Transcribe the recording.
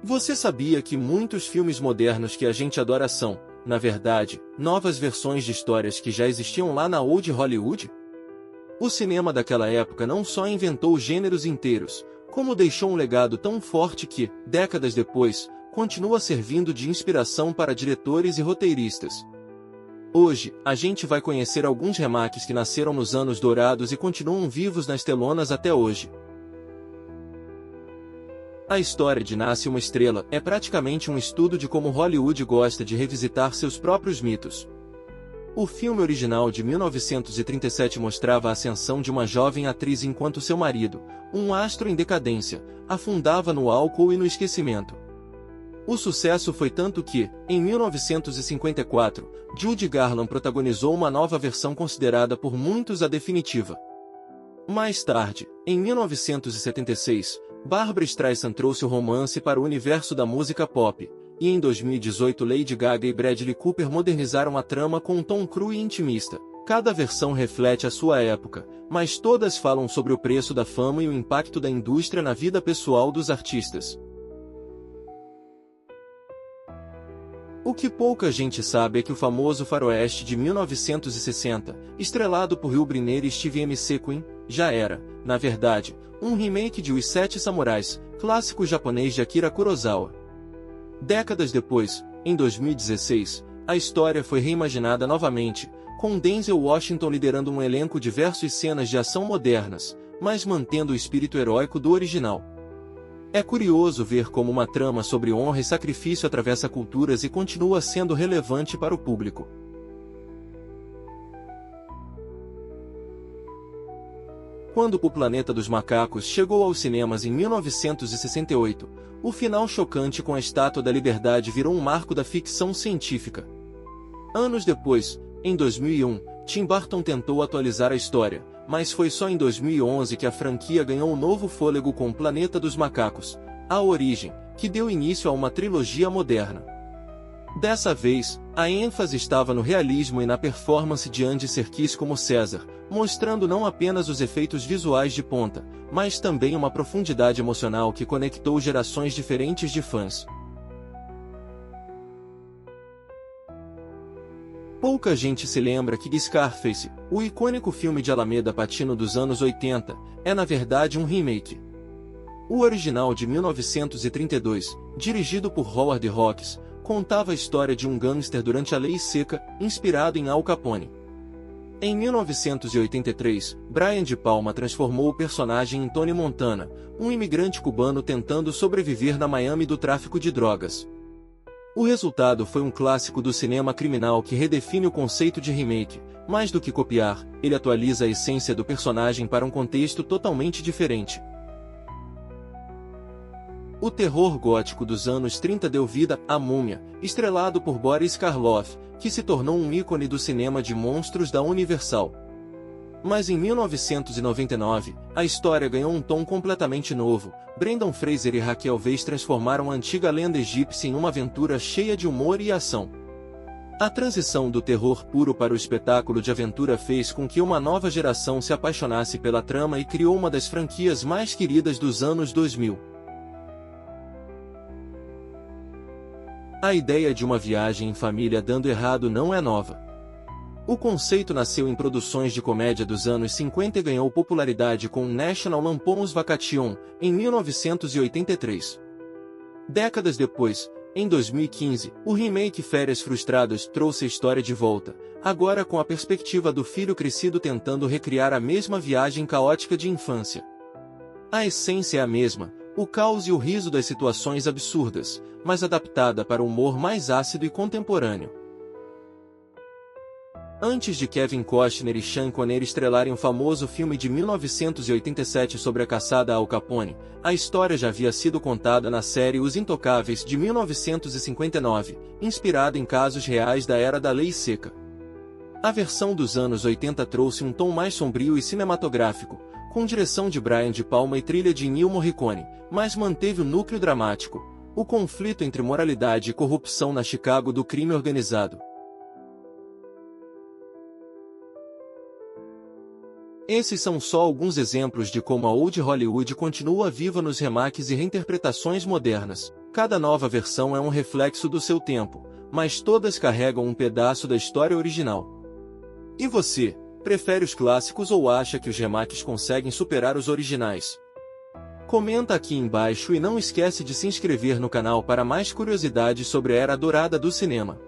Você sabia que muitos filmes modernos que a gente adora são, na verdade, novas versões de histórias que já existiam lá na Old Hollywood? O cinema daquela época não só inventou gêneros inteiros, como deixou um legado tão forte que, décadas depois, continua servindo de inspiração para diretores e roteiristas. Hoje, a gente vai conhecer alguns remakes que nasceram nos anos dourados e continuam vivos nas telonas até hoje. A história de Nasce uma Estrela é praticamente um estudo de como Hollywood gosta de revisitar seus próprios mitos. O filme original de 1937 mostrava a ascensão de uma jovem atriz enquanto seu marido, um astro em decadência, afundava no álcool e no esquecimento. O sucesso foi tanto que, em 1954, Judy Garland protagonizou uma nova versão considerada por muitos a definitiva. Mais tarde, em 1976, Barbra Streisand trouxe o romance para o universo da música pop, e em 2018 Lady Gaga e Bradley Cooper modernizaram a trama com um tom cru e intimista. Cada versão reflete a sua época, mas todas falam sobre o preço da fama e o impacto da indústria na vida pessoal dos artistas. O que pouca gente sabe é que o famoso faroeste de 1960, estrelado por Yul Brynner e Steve McQueen, já era, na verdade, um remake de Os Sete Samurais, clássico japonês de Akira Kurosawa. Décadas depois, em 2016, a história foi reimaginada novamente, com Denzel Washington liderando um elenco diverso e cenas de ação modernas, mas mantendo o espírito heróico do original. É curioso ver como uma trama sobre honra e sacrifício atravessa culturas e continua sendo relevante para o público. Quando O Planeta dos Macacos chegou aos cinemas em 1968, o final chocante com a Estátua da Liberdade virou um marco da ficção científica. Anos depois, em 2001, Tim Burton tentou atualizar a história, mas foi só em 2011 que a franquia ganhou um novo fôlego com O Planeta dos Macacos, A Origem, que deu início a uma trilogia moderna. Dessa vez, a ênfase estava no realismo e na performance de Andy Serkis como César, mostrando não apenas os efeitos visuais de ponta, mas também uma profundidade emocional que conectou gerações diferentes de fãs. Pouca gente se lembra que Scarface, o icônico filme de Alameda Pacino dos anos 80, é na verdade um remake. O original de 1932, dirigido por Howard Hawks, contava a história de um gangster durante a Lei Seca, inspirado em Al Capone. Em 1983, Brian De Palma transformou o personagem em Tony Montana, um imigrante cubano tentando sobreviver na Miami do tráfico de drogas. O resultado foi um clássico do cinema criminal que redefine o conceito de remake. Mais do que copiar, ele atualiza a essência do personagem para um contexto totalmente diferente. O terror gótico dos anos 30 deu vida à Múmia, estrelado por Boris Karloff, que se tornou um ícone do cinema de monstros da Universal. Mas em 1999, a história ganhou um tom completamente novo. Brendan Fraser e Raquel Weisz transformaram a antiga lenda egípcia em uma aventura cheia de humor e ação. A transição do terror puro para o espetáculo de aventura fez com que uma nova geração se apaixonasse pela trama e criou uma das franquias mais queridas dos anos 2000. A ideia de uma viagem em família dando errado não é nova. O conceito nasceu em produções de comédia dos anos 50 e ganhou popularidade com National Lampoon's Vacation, em 1983. Décadas depois, em 2015, o remake Férias Frustradas trouxe a história de volta, agora com a perspectiva do filho crescido tentando recriar a mesma viagem caótica de infância. A essência é a mesma, o caos e o riso das situações absurdas, mas adaptada para um humor mais ácido e contemporâneo. Antes de Kevin Costner e Sean Connery estrelarem o famoso filme de 1987 sobre a caçada a Al Capone, a história já havia sido contada na série Os Intocáveis de 1959, inspirada em casos reais da era da Lei Seca. A versão dos anos 80 trouxe um tom mais sombrio e cinematográfico, com direção de Brian De Palma e trilha de Ennio Morricone, mas manteve o núcleo dramático, o conflito entre moralidade e corrupção na Chicago do crime organizado. Esses são só alguns exemplos de como a Old Hollywood continua viva nos remakes e reinterpretações modernas. Cada nova versão é um reflexo do seu tempo, mas todas carregam um pedaço da história original. E você, prefere os clássicos ou acha que os remakes conseguem superar os originais? Comenta aqui embaixo e não esquece de se inscrever no canal para mais curiosidades sobre a era dourada do cinema.